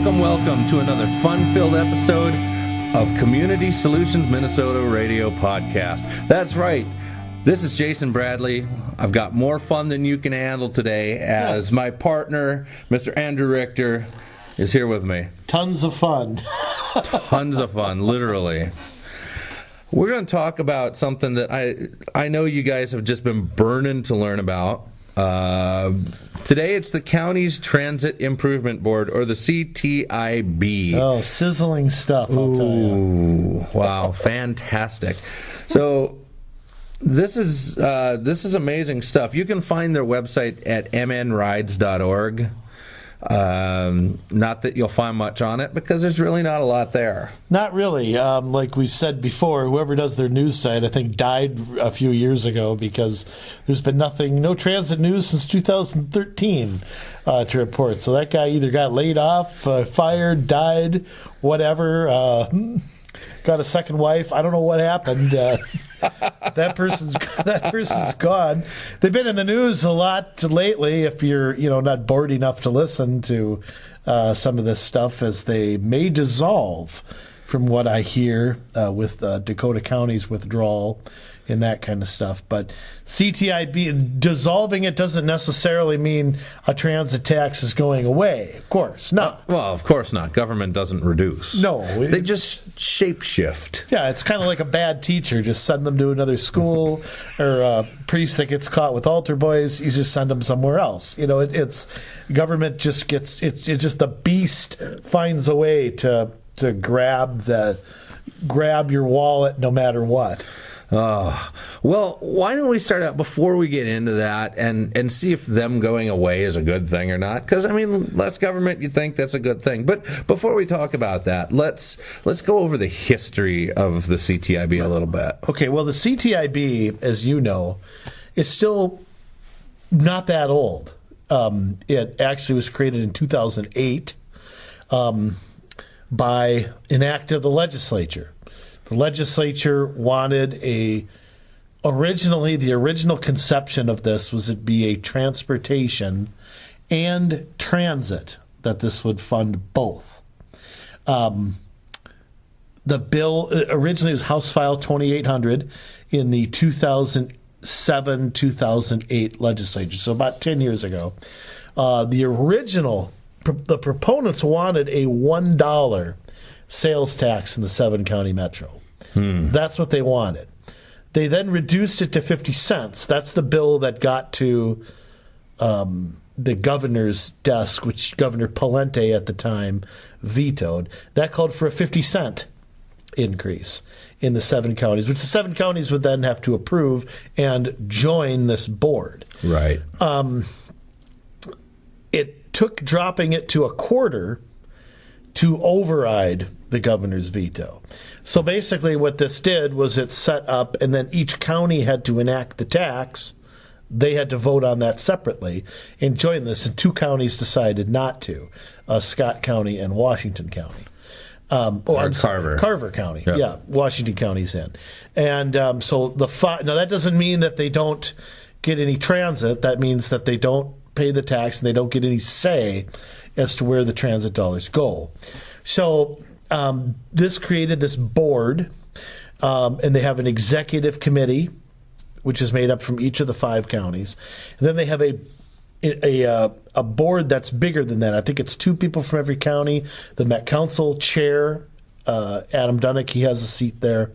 Welcome to another fun-filled episode of Community Solutions Minnesota Radio Podcast. That's right. This is Jason Bradley. I've got more fun than you can handle today as my partner, Mr. Andrew Richter, is here with me. Tons of fun. Tons of fun, literally. We're going to talk about something that I know you guys have just been burning to learn about. Today it's the County's Transit Improvement Board, or the CTIB. Oh, sizzling stuff, I'll tell you. Wow, fantastic. So this is amazing stuff. You can find their website at mnrides.org. Not that you'll find much on it, because there's really not a lot there. Not really. Like we've said before, whoever does their news site, I think, died a few years ago because there's been no transit news since 2013 to report. So that guy either got laid off, fired, died, whatever, got a second wife. I don't know what happened. That person's gone. They've been in the news a lot lately. If you're not bored enough to listen to some of this stuff, as they may dissolve, from what I hear, with Dakota County's withdrawal and that kind of stuff. But CTIB, dissolving it doesn't necessarily mean a transit tax is going away. Of course not. Well, of course not. Government doesn't reduce. No. They just shape-shift. Yeah, it's kind of like a bad teacher. Just send them to another school, or a priest that gets caught with altar boys, you just send them somewhere else. It's government just gets, it's just the beast finds a way to grab your wallet no matter what. Well, why don't we start out before we get into that and see if them going away is a good thing or not? Because, less government, you'd think that's a good thing. But before we talk about that, let's go over the history of the CTIB a little bit. Okay, well, the CTIB, as you know, is still not that old. It actually was created in 2008 by an act of the legislature. The legislature wanted originally the original conception of this was it'd be a transportation and transit, that this would fund both. The bill originally was House File 2800 in the 2007-2008 legislature, so about 10 years ago. The proponents wanted a $1 sales tax in the 7-county metro. That's what they wanted. They then reduced it to 50 cents. That's the bill that got to the governor's desk, which Governor Palente at the time vetoed. That called for a 50-cent increase in the 7 counties, which the 7 counties would then have to approve and join this board. Right. It took dropping it to a quarter to override the governor's veto. So basically what this did was it set up, and then each county had to enact the tax. They had to vote on that separately and join this, and 2 counties decided not to, Scott County and Washington County. Carver County. Yep. Yeah, Washington County's in. And so now that doesn't mean that they don't get any transit. That means that they don't pay the tax and they don't get any say as to where the transit dollars go. So this created this board, and they have an executive committee, which is made up from each of the 5 counties. And then they have a board that's bigger than that. I think it's 2 people from every county. The Met Council chair, Adam Dunnick, he has a seat there.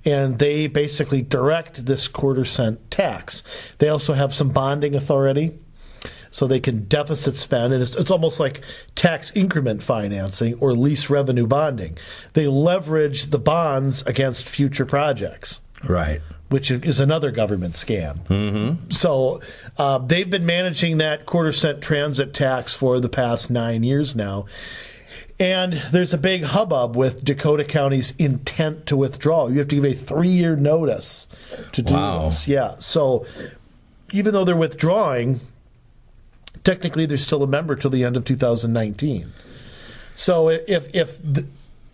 And they basically direct this quarter-cent tax. They also have some bonding authority, so they can deficit spend, and it's almost like tax increment financing or lease revenue bonding. They leverage the bonds against future projects. Right. Which is another government scam. Mm-hmm. So they've been managing that quarter-cent transit tax for the past 9 years now. And there's a big hubbub with Dakota County's intent to withdraw. You have to give a 3-year notice to do this. Yeah. So even though they're withdrawing, technically they're still a member till the end of 2019. So if the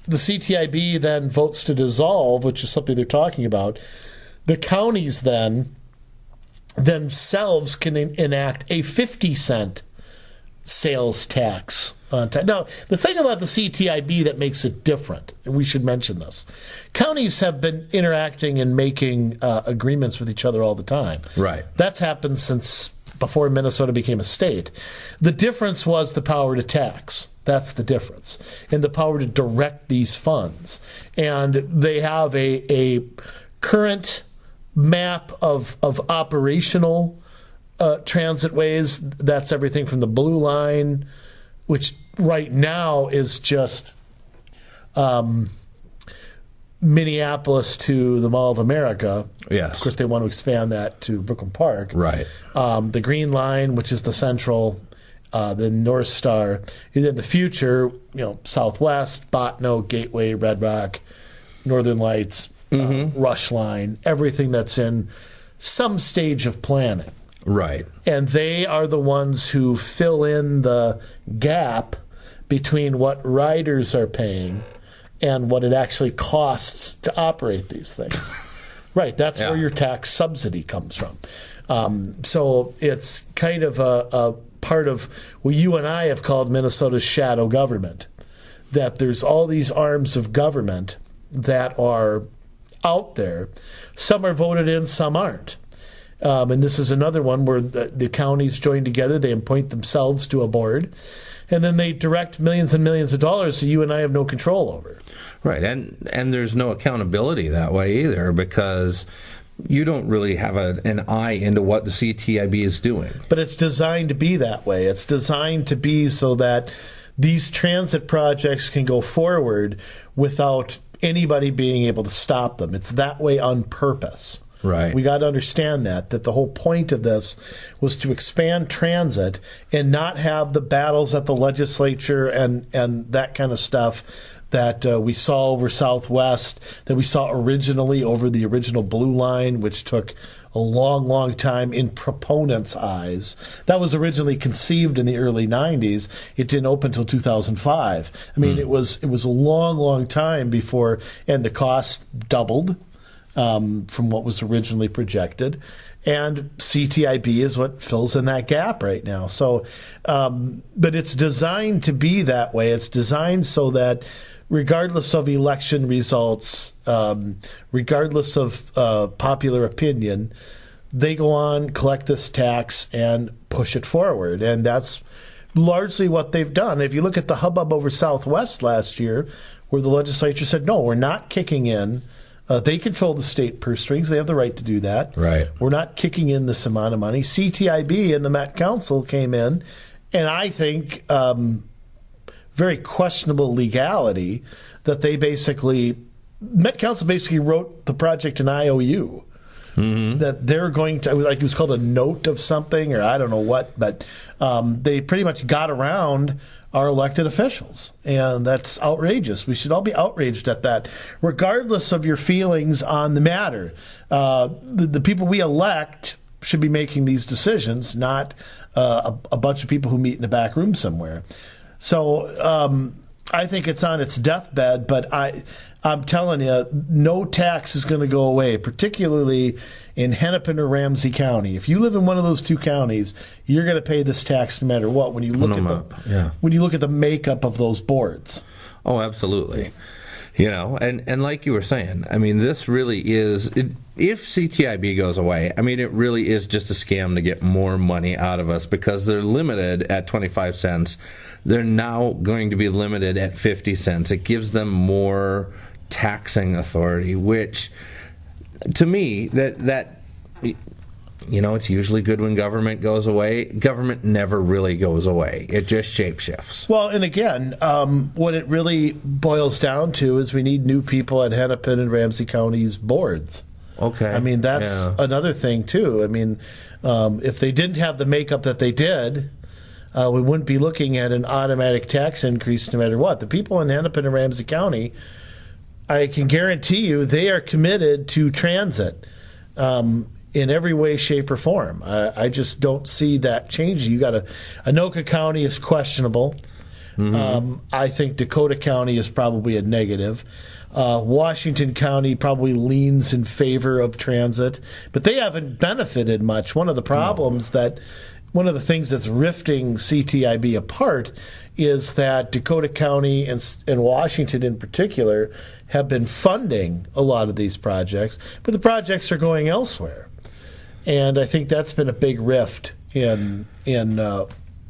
CTIB then votes to dissolve, which is something they're talking about, the counties then themselves can enact a 50-cent sales tax Now, the thing about the CTIB that makes it different, and we should mention this, counties have been interacting and making agreements with each other all the time. Right. That's happened since before Minnesota became a state. The difference was the power to tax. That's the difference. And the power to direct these funds. And they have a current map of operational transit ways. That's everything from the Blue Line, which right now is just Minneapolis to the Mall of America. Yes. Of course, they want to expand that to Brooklyn Park. Right. The Green Line, which is the central, the North Star. And in the future, Southwest, Botno, Gateway, Red Rock, Northern Lights, Rush Line, everything that's in some stage of planning. Right. And they are the ones who fill in the gap between what riders are paying and what it actually costs to operate these things. Right. That's where your tax subsidy comes from. So it's kind of a part of what you and I have called Minnesota's shadow government, that there's all these arms of government that are out there. Some are voted in, some aren't. And this is another one where the counties join together, they appoint themselves to a board, and then they direct millions and millions of dollars that you and I have no control over. Right, and there's no accountability that way either, because you don't really have an eye into what the CTIB is doing. But it's designed to be that way. It's designed to be so that these transit projects can go forward without anybody being able to stop them. It's that way on purpose. Right. We got to understand that the whole point of this was to expand transit and not have the battles at the legislature and that kind of stuff that we saw over Southwest, that we saw originally over the original Blue Line, which took a long, long time in proponents' eyes. That was originally conceived in the early 90s. It didn't open until 2005. I mean, it was a long, long time before, and the cost doubled from what was originally projected. And CTIB is what fills in that gap right now. So, but it's designed to be that way. It's designed so that regardless of election results, regardless of popular opinion, they go on, collect this tax, and push it forward. And that's largely what they've done. If you look at the hubbub over Southwest last year, where the legislature said, no, we're not kicking in. They control the state purse strings. They have the right to do that. Right. We're not kicking in this amount of money. CTIB and the Met Council came in, and I think very questionable legality that they Met Council basically wrote the project an IOU. That they're going to, like it was called a note of something, or I don't know what, but they pretty much got around our elected officials, and that's outrageous. We should all be outraged at that, regardless of your feelings on the matter. The people we elect should be making these decisions, not a bunch of people who meet in a back room somewhere. So I think it's on its deathbed, but I'm telling you, no tax is going to go away, particularly in Hennepin or Ramsey County. If you live in one of those two counties, you're going to pay this tax no matter what when you look when you look at the makeup of those boards. Oh, absolutely. And like you were saying, I mean, this really is, if CTIB goes away, I mean, it really is just a scam to get more money out of us, because they're limited at 25 cents. They're now going to be limited at 50 cents. It gives them more taxing authority, which, to me, that it's usually good when government goes away. Government never really goes away. It just shapeshifts. Well, and again, what it really boils down to is we need new people at Hennepin and Ramsey County's boards. Okay. I mean, that's another thing, too. I mean, if they didn't have the makeup that they did, we wouldn't be looking at an automatic tax increase no matter what. The people in Hennepin and Ramsey County, I can guarantee you, they are committed to transit in every way, shape, or form. I just don't see that changing. You got Anoka County is questionable. I think Dakota County is probably a negative. Washington County probably leans in favor of transit, but they haven't benefited much. One of the problems that one of the things that's rifting CTIB apart is that Dakota County and Washington in particular have been funding a lot of these projects, but the projects are going elsewhere. And I think that's been a big rift in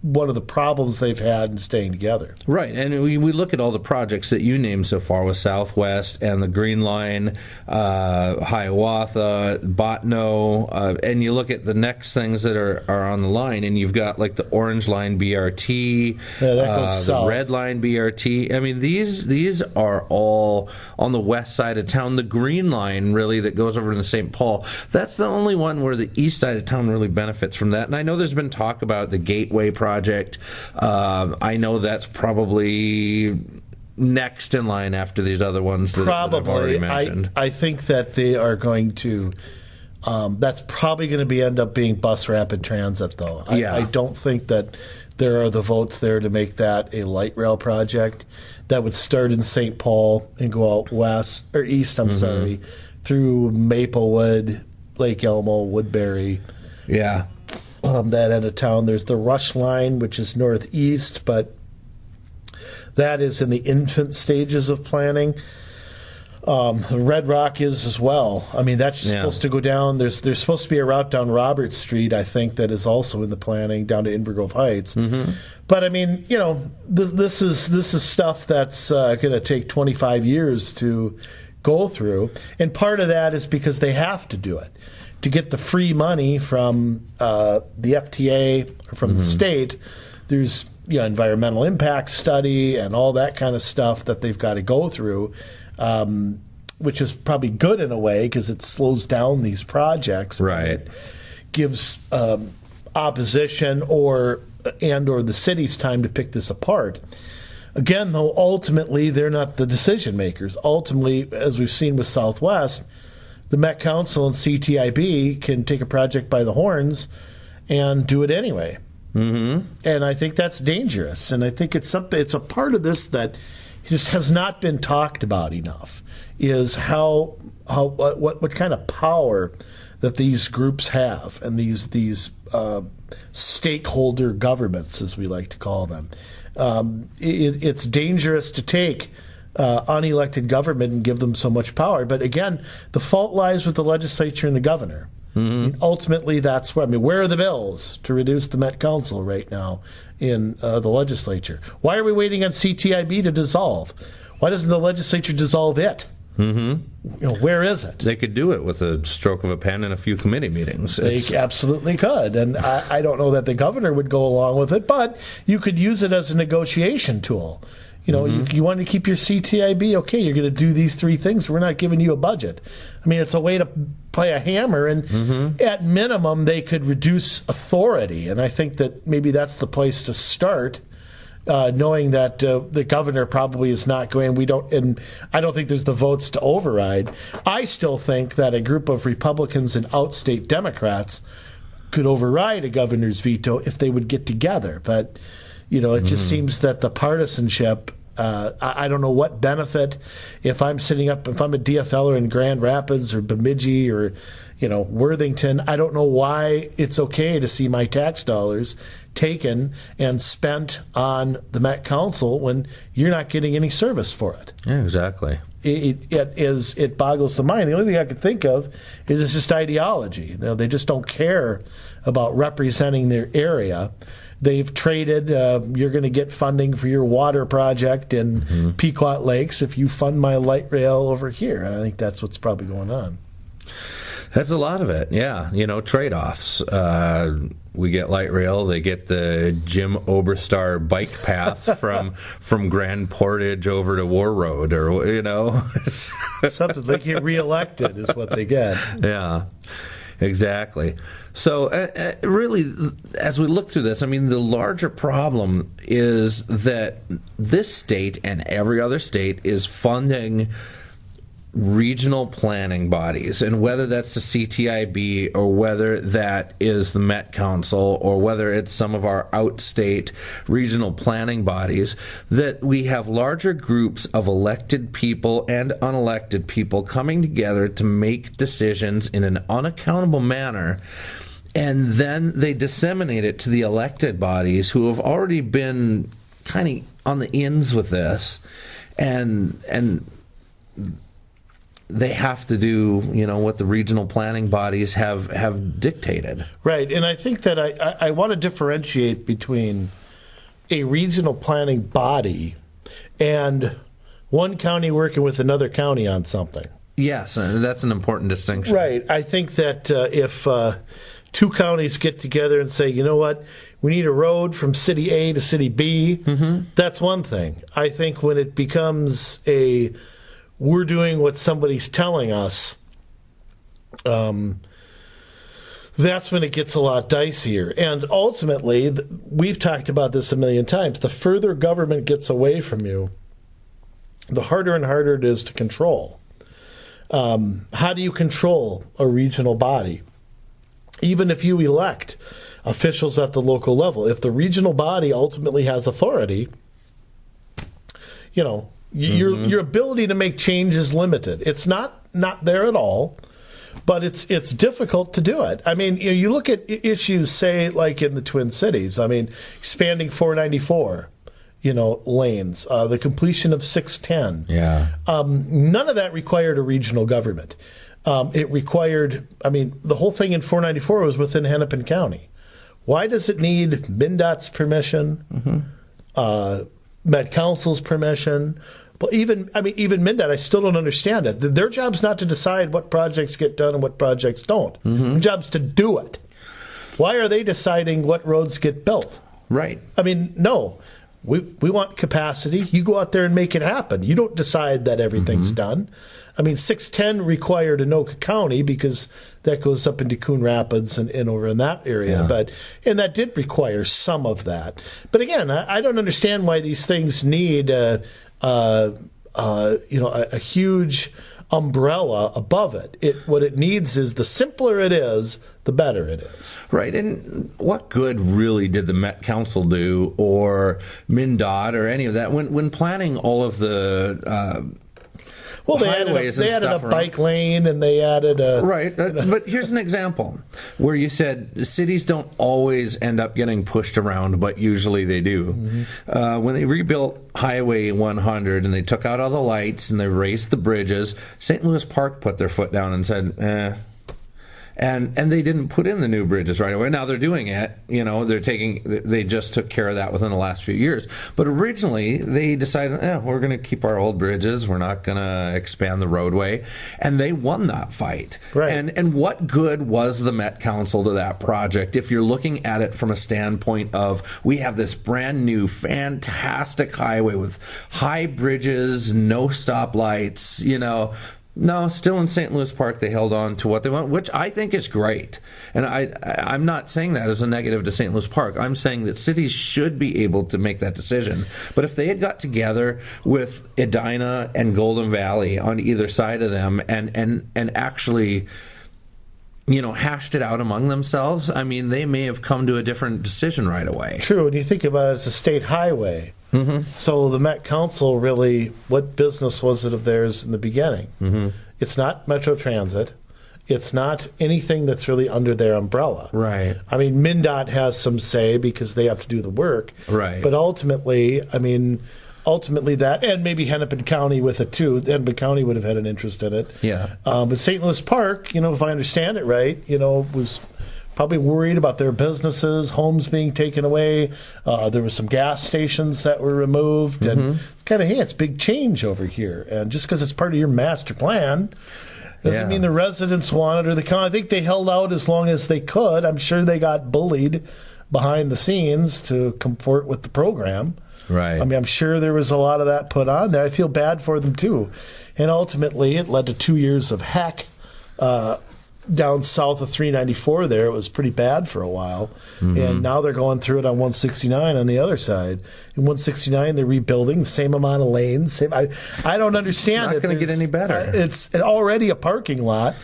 one of the problems they've had in staying together. Right, and we look at all the projects that you named so far with Southwest and the Green Line, Hiawatha, Botno, and you look at the next things that are on the line, and you've got like the Orange Line BRT, that goes south. The Red Line BRT. I mean, these are all on the west side of town. The Green Line, really, that goes over to St. Paul, that's the only one where the east side of town really benefits from that. And I know there's been talk about the Gateway project. I know that's probably next in line after these other ones that I've already mentioned. I think that they are going to. That's probably going to end up being bus rapid transit, though. I don't think that there are the votes there to make that a light rail project that would start in St. Paul and go out west or east. I'm sorry, through Maplewood, Lake Elmo, Woodbury. Yeah. That end of town. There's the Rush Line, which is northeast, but that is in the infant stages of planning. Red Rock is as well. I mean, that's supposed to go down. There's supposed to be a route down Roberts Street, I think, that is also in the planning down to Invergrove Heights. But I mean, this is stuff that's going to take 25 years to go through, and part of that is because they have to do it. To get the free money from the FTA or from the state, there's environmental impact study and all that kind of stuff that they've got to go through, which is probably good in a way because it slows down these projects. Right. It gives opposition or the city's time to pick this apart. Again, though, ultimately they're not the decision makers. Ultimately, as we've seen with Southwest, the Met Council and CTIB can take a project by the horns and do it anyway. And I think that's dangerous. And I think it's a part of this that just has not been talked about enough, is what kind of power that these groups have and these stakeholder governments, as we like to call them. It's dangerous to take unelected government and give them so much power. But again, the fault lies with the legislature and the governor. Ultimately, that's where are the bills to reduce the Met Council right now in the legislature? Why are we waiting on CTIB to dissolve? Why doesn't the legislature dissolve it? Where is it? They could do it with a stroke of a pen and a few committee meetings. They absolutely could. And I don't know that the governor would go along with it, but you could use it as a negotiation tool. You want to keep your CTIB, okay, you're going to do these three things. We're not giving you a budget. I mean, it's a way to play a hammer, and at minimum, they could reduce authority. And I think that maybe that's the place to start, knowing that the governor probably is not going. And I don't think there's the votes to override. I still think that a group of Republicans and outstate Democrats could override a governor's veto if they would get together. But it just seems that the partisanship. I don't know what benefit if I'm a DFLer in Grand Rapids or Bemidji or Worthington. I don't know why it's okay to see my tax dollars taken and spent on the Met Council when you're not getting any service for it. Yeah, exactly. It boggles the mind. The only thing I could think of is it's just ideology. They just don't care about representing their area. They've traded, you're going to get funding for your water project in Pequot Lakes if you fund my light rail over here. And I think that's what's probably going on. That's a lot of it, yeah. Trade-offs. We get light rail. They get the Jim Oberstar bike path from Grand Portage over to War Road, or something. They get reelected is what they get. Yeah. Exactly. So really, as we look through this, I mean, the larger problem is that this state and every other state is funding regional planning bodies, and whether that's the CTIB or whether that is the Met Council or whether it's some of our outstate regional planning bodies, that we have larger groups of elected people and unelected people coming together to make decisions in an unaccountable manner. and then they disseminate it to the elected bodies who have already been kind of on the ins with this, and they have to do, what the regional planning bodies have dictated. Right, and I think that I want to differentiate between a regional planning body and one county working with another county on something. Yes, and that's an important distinction. Right. I think that if two counties get together and say, you know what, we need a road from city A to city B, that's one thing. I think when it becomes we're doing what somebody's telling us, that's when it gets a lot dicier. And ultimately, we've talked about this a million times, the further government gets away from you, the harder and harder it is to control. How do you control a regional body? Even if you elect officials at the local level, if the regional body ultimately has authority, your ability to make change is limited. It's not there at all, but it's difficult to do it. I mean, you look at issues, say, like in the Twin Cities. I mean, expanding 494. Lanes, the completion of 610. Yeah. None of that required a regional government. It required, the whole thing in 494 was within Hennepin County. Why does it need MnDOT's permission, Met Council's permission? But even MnDOT, I still don't understand it. Their job's not to decide what projects get done and what projects don't. Their job's to do it. Why are they deciding what roads get built? Right. No. We want capacity. You go out there and make it happen. You don't decide that everything's done. 610 required Anoka County because that goes up into Coon Rapids and over in that area. Yeah. And that did require some of that. But again, I don't understand why these things need a huge umbrella above it. What it needs is, the simpler it is, the better it is. Right, and what good really did the Met Council do, or MnDOT, or any of that when planning all of the they added a bike lane, and they added a... Right, but here's an example where you said cities don't always end up getting pushed around, but usually they do. When they rebuilt Highway 100 and they took out all the lights and they raised the bridges, St. Louis Park put their foot down and said, And they didn't put in the new bridges right away. Now they're doing it. They just took care of that within the last few years. But originally they decided, we're going to keep our old bridges. We're not going to expand the roadway. And they won that fight. Right. And what good was the Met Council to that project if you're looking at it from a standpoint of, we have this brand new, fantastic highway with high bridges, no stoplights, No, still in St. Louis Park, they held on to what they want, which I think is great. And I'm not saying that as a negative to St. Louis Park. I'm saying that cities should be able to make that decision. But if they had got together with Edina and Golden Valley on either side of them and actually, hashed it out among themselves, they may have come to a different decision right away. True, and you think about it as a state highway. So the Met Council really, what business was it of theirs in the beginning? It's not Metro Transit. It's not anything that's really under their umbrella. Right. MnDOT has some say because they have to do the work. Right. But ultimately that, and maybe Hennepin County with it too. Hennepin County would have had an interest in it. Yeah. But St. Louis Park, if I understand it right, was probably worried about their businesses, homes being taken away. There were some gas stations that were removed. And it's kind of, it's big change over here. And just because it's part of your master plan doesn't mean the residents want it or the county. I think they held out as long as they could. I'm sure they got bullied behind the scenes to comport with the program. Right. I'm sure there was a lot of that put on there. I feel bad for them, too. And ultimately, it led to 2 years of heck down south of 394 there. It was pretty bad for a while. And now they're going through it on 169 on the other side. In 169, they're rebuilding the same amount of lanes. I don't understand it. Not going to get any better. It's already a parking lot.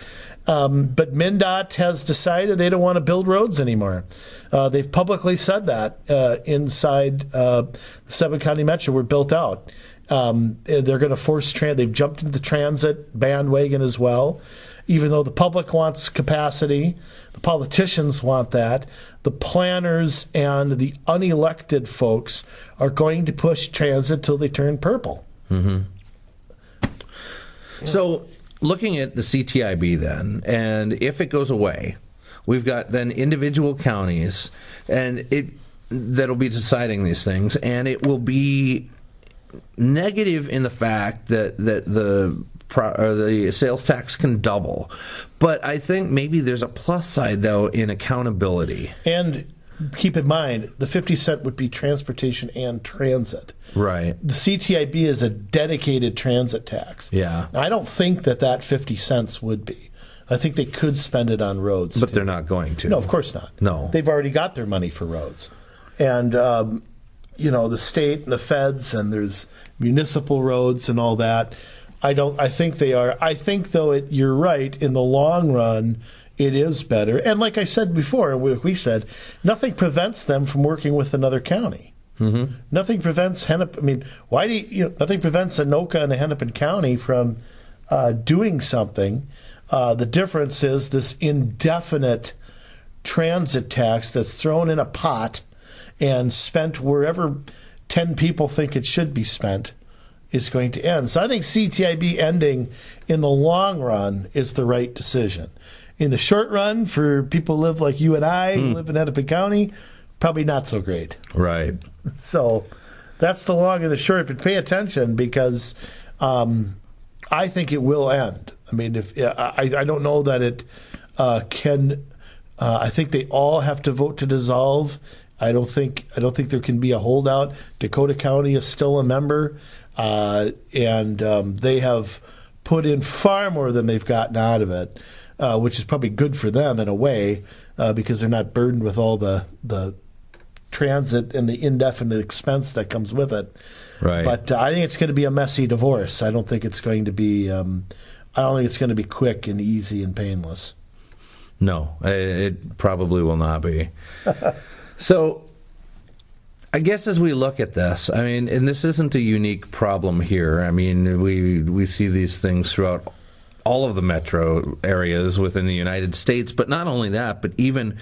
But MnDOT has decided they don't want to build roads anymore. They've publicly said that inside the 7 County Metro were built out. They're going to force they've jumped into the transit bandwagon as well. Even though the public wants capacity, the politicians want that, the planners and the unelected folks are going to push transit till they turn purple. Mm-hmm. So looking at the CTIB then, and if it goes away, we've got then individual counties, and that'll be deciding these things, and it will be negative in the fact that the sales tax can double. But I think maybe there's a plus side, though, in accountability. And keep in mind, the 50 cent would be transportation and transit. Right. The CTIB is a dedicated transit tax. Yeah. Now, I don't think that 50 cents would be. I think they could spend it on roads. But they're not going to. No, of course not. No. They've already got their money for roads. And, the state and the feds, and there's municipal roads and all that. I think they are. I think, though, you're right, in the long run, it is better. And like I said before, and we said, nothing prevents them from working with another county. Mm-hmm. Nothing prevents Hennepin. I mean, nothing prevents Anoka and Hennepin County from doing something. The difference is this indefinite transit tax that's thrown in a pot and spent wherever 10 people think it should be spent is going to end. So I think CTIB ending in the long run is the right decision. In the short run, for people who live like you and I, who live in Hennepin County, probably not so great. Right. So that's the long and the short. But pay attention, because I think it will end. I mean, I don't know that it can. I think they all have to vote to dissolve. I don't think there can be a holdout. Dakota County is still a member, and they have put in far more than they've gotten out of it, which is probably good for them in a way, because they're not burdened with all the transit and the indefinite expense that comes with it. Right. But I think it's going to be a messy divorce. I don't think it's going to be. I don't think it's going to be quick and easy and painless. No, it probably will not be. So, I guess as we look at this, I mean, and this isn't a unique problem here. I mean, we see these things throughout all of the metro areas within the United States, but not only that, but even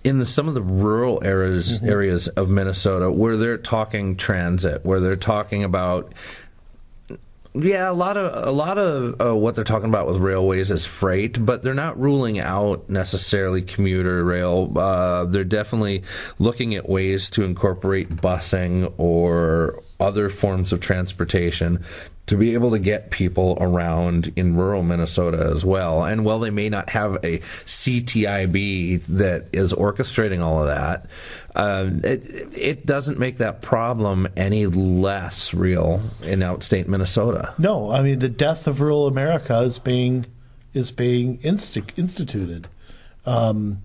in some of the rural areas of Minnesota, where they're talking transit, where they're talking about. Yeah, a lot of what they're talking about with railways is freight, but they're not ruling out necessarily commuter rail. They're definitely looking at ways to incorporate busing or other forms of transportation to be able to get people around in rural Minnesota as well. And while they may not have a CTIB that is orchestrating all of that, it doesn't make that problem any less real in outstate Minnesota. No, I mean, the death of rural America is being instituted. And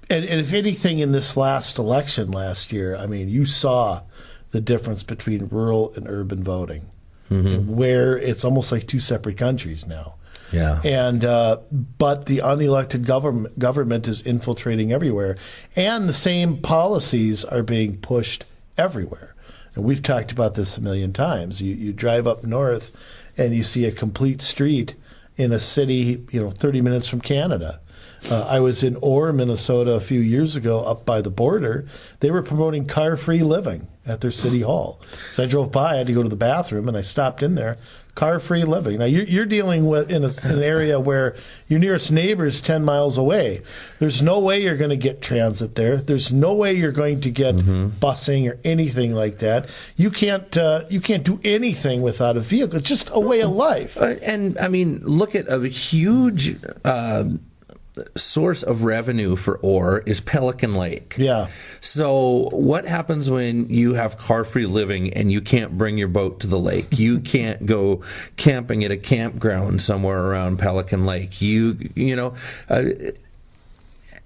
if anything, in this last election last year, I mean, you saw the difference between rural and urban voting, where it's almost like two separate countries now. Yeah. And but the unelected government is infiltrating everywhere, and the same policies are being pushed everywhere. And we've talked about this a million times. You drive up north, and you see a complete street in a city, 30 minutes from Canada. I was in Orr, Minnesota a few years ago, up by the border. They were promoting car-free living at their city hall. So I drove by, I had to go to the bathroom, and I stopped in there. Car-free living. Now, you're dealing with in an area where your nearest neighbor is 10 miles away. There's no way you're going to get transit there. There's no way you're going to get busing or anything like that. You can't do anything without a vehicle. It's just a way of life. And, I mean, look at a huge source of revenue for Orr is Pelican Lake. Yeah. So what happens when you have car-free living and you can't bring your boat to the lake? You can't go camping at a campground somewhere around Pelican Lake.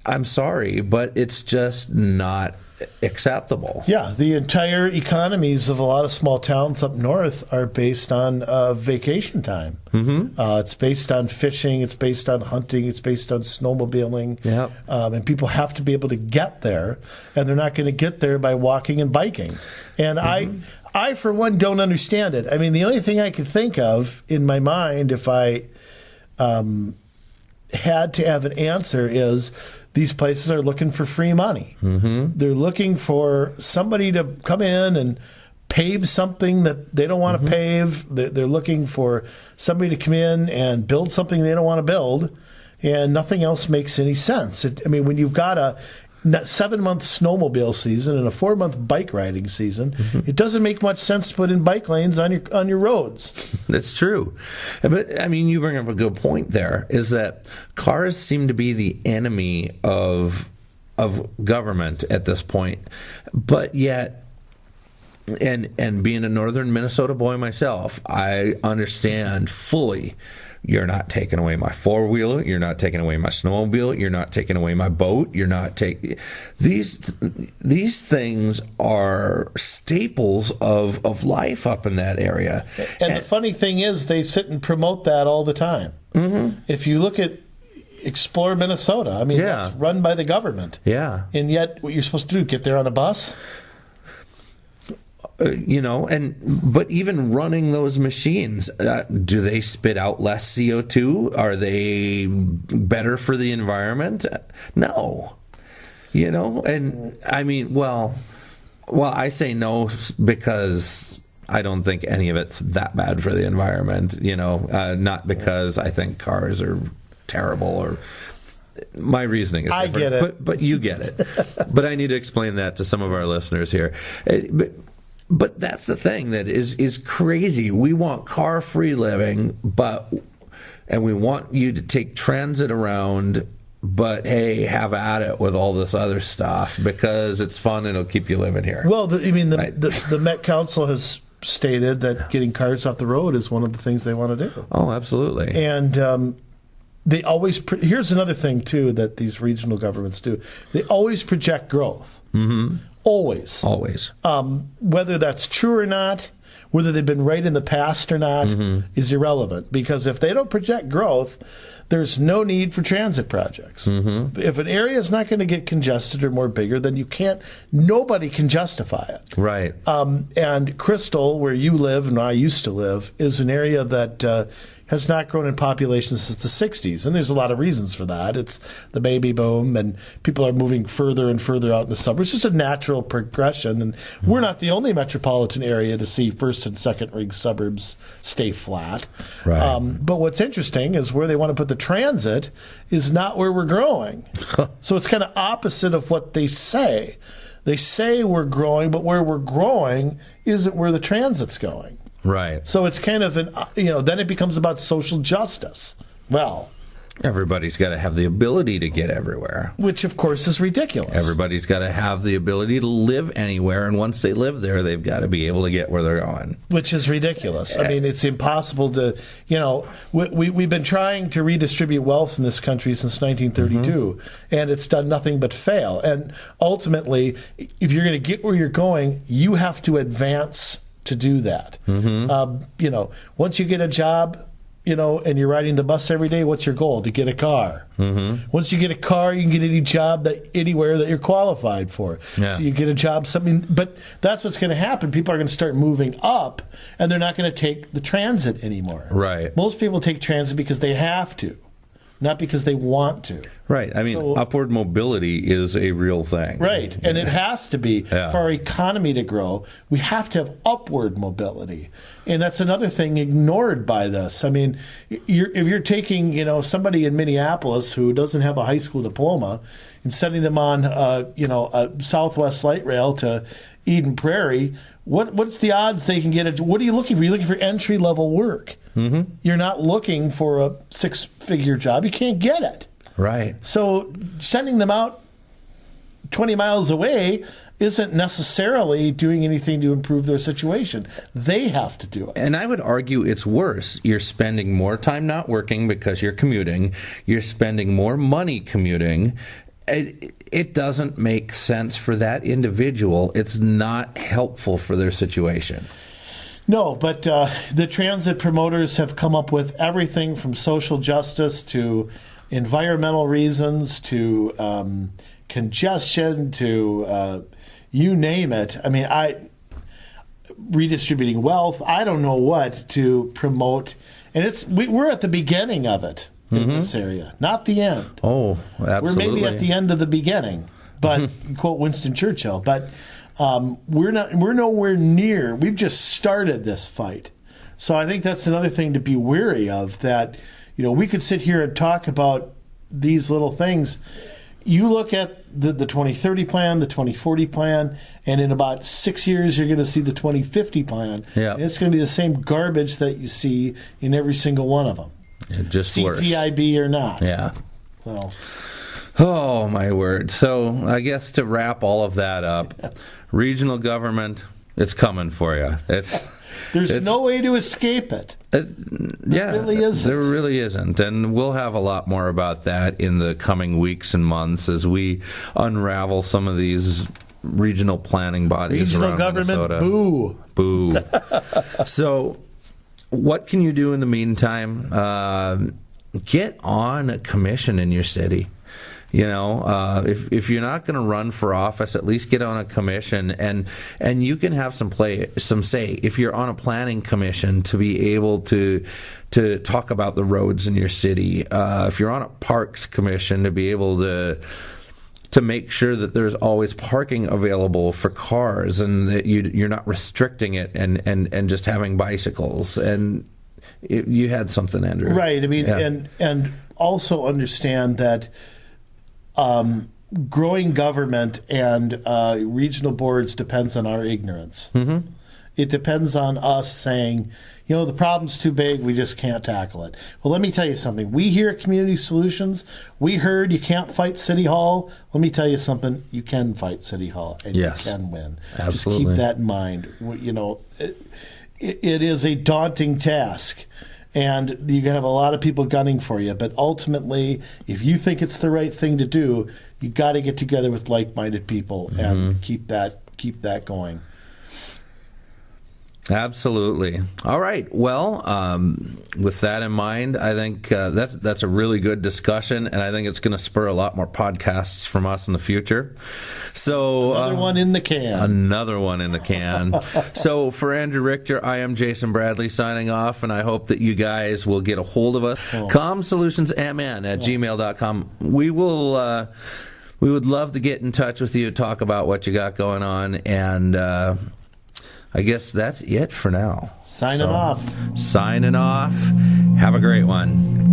I'm sorry, but it's just not acceptable. Yeah, the entire economies of a lot of small towns up north are based on vacation time. It's based on fishing, it's based on hunting, it's based on snowmobiling. Yep. And people have to be able to get there, and they're not going to get there by walking and biking. And I, for one, don't understand it. I mean, the only thing I could think of in my mind if I had to have an answer is these places are looking for free money. Mm-hmm. They're looking for somebody to come in and pave something that they don't want to pave. They're looking for somebody to come in and build something they don't want to build, and nothing else makes any sense. When you've got a 7-month snowmobile season and a 4-month bike riding season, it doesn't make much sense to put in bike lanes on your roads. That's true. But, you bring up a good point there, is that cars seem to be the enemy of government at this point. But yet, and being a northern Minnesota boy myself, I understand fully. You're not taking away my four-wheeler. You're not taking away my snowmobile. You're not taking away my boat. You're not taking... These things are staples of life up in that area. And the funny thing is, they sit and promote that all the time. Mm-hmm. If you look at Explore Minnesota, that's run by the government. Yeah. And yet, what you're supposed to do, get there on a bus? But even running those machines, do they spit out less CO2? Are they better for the environment? No. I say no because I don't think any of it's that bad for the environment, not because I think cars are terrible or... My reasoning is different. I get it. But you get it. But I need to explain that to some of our listeners here. But that's the thing that is crazy. We want car-free living, and we want you to take transit around, but hey, have at it with all this other stuff because it's fun and it'll keep you living here. Well, the Met Council has stated that getting cars off the road is one of the things they want to do. Oh, absolutely. And they always here's another thing too that these regional governments do. They always project growth. Mm-hmm. Always. Whether that's true or not, whether they've been right in the past or not, is irrelevant. Because if they don't project growth, there's no need for transit projects. Mm-hmm. If an area is not going to get congested or more bigger, then nobody can justify it. Right. And Crystal, where you live and I used to live, is an area that has not grown in population since the 60s. And there's a lot of reasons for that. It's the baby boom, and people are moving further and further out in the suburbs. It's just a natural progression. And we're not the only metropolitan area to see first and second ring suburbs stay flat. Right. But what's interesting is where they want to put the transit is not where we're growing. So it's kind of opposite of what they say. They say we're growing, but where we're growing isn't where the transit's going. Right. So it's kind of then it becomes about social justice. Well, everybody's got to have the ability to get everywhere. Which, of course, is ridiculous. Everybody's got to have the ability to live anywhere, and once they live there, they've got to be able to get where they're going. Which is ridiculous. It's impossible to, we've been trying to redistribute wealth in this country since 1932, and it's done nothing but fail. And ultimately, if you're going to get where you're going, you have to advance to do that. Mm-hmm. Once you get a job, and you're riding the bus every day, what's your goal? To get a car. Mm-hmm. Once you get a car, you can get any job anywhere that you're qualified for. Yeah. So you get a job, but that's what's going to happen. People are going to start moving up, and they're not going to take the transit anymore. Right. Most people take transit because they have to, not because they want to. Right. Upward mobility is a real thing. Right. And it has to be. For our economy to grow, we have to have upward mobility. And that's another thing ignored by this. If you're taking, somebody in Minneapolis who doesn't have a high school diploma and sending them on, a Southwest Light Rail to Eden Prairie, what's the odds they can get what are you looking for? You're looking for entry-level work. Mm-hmm. You're not looking for a six-figure job. You can't get it. Right. So sending them out 20 miles away isn't necessarily doing anything to improve their situation. They have to do it. And I would argue it's worse. You're spending more time not working because you're commuting. You're spending more money commuting. It doesn't make sense for that individual. It's not helpful for their situation. No, but the transit promoters have come up with everything from social justice to environmental reasons to congestion to you name it. redistributing wealth. I don't know what to promote. And we're at the beginning of it in this area, not the end. Oh, absolutely. We're maybe at the end of the beginning, but quote Winston Churchill. But we're nowhere near. We've just started this fight. So I think that's another thing to be wary of. That we could sit here and talk about these little things. You look at the 2030 plan, the 2040 plan, and in about 6 years, you're going to see the 2050 plan. Yeah. And it's going to be the same garbage that you see in every single one of them. Just CTIB or not. Yeah. So. Oh, my word. So I guess to wrap all of that up, regional government, it's coming for you. There's no way to escape it. There really isn't. There really isn't. And we'll have a lot more about that in the coming weeks and months as we unravel some of these regional planning bodies regional around government, Minnesota. Boo. So what can you do in the meantime? Get on a commission in your city. If you're not going to run for office, at least get on a commission, and you can have some say. If you're on a planning commission, to be able to talk about the roads in your city. If you're on a parks commission, to be able to make sure that there's always parking available for cars, and that you're not restricting it and just having bicycles. And you had something, Andrew. Right. I mean, and also understand that. Growing government and regional boards depends on our ignorance. Mm-hmm. It depends on us saying, the problem's too big, we just can't tackle it. Well, let me tell you something. We here at Community Solutions, we heard you can't fight City Hall. Let me tell you something. You can fight City Hall, and you can win. Absolutely. Just keep that in mind. It is a daunting task. And you can have a lot of people gunning for you. But ultimately, if you think it's the right thing to do, you got to get together with like-minded people and keep that going. Absolutely. All right. Well, with that in mind, I think that's a really good discussion, and I think it's going to spur a lot more podcasts from us in the future. So another one in the can. Another one in the can. So for Andrew Richter, I am Jason Bradley signing off, and I hope that you guys will get a hold of us. comsolutionsmn@gmail.com. We would love to get in touch with you, talk about what you got going on, and I guess that's it for now. Signing off. Have a great one.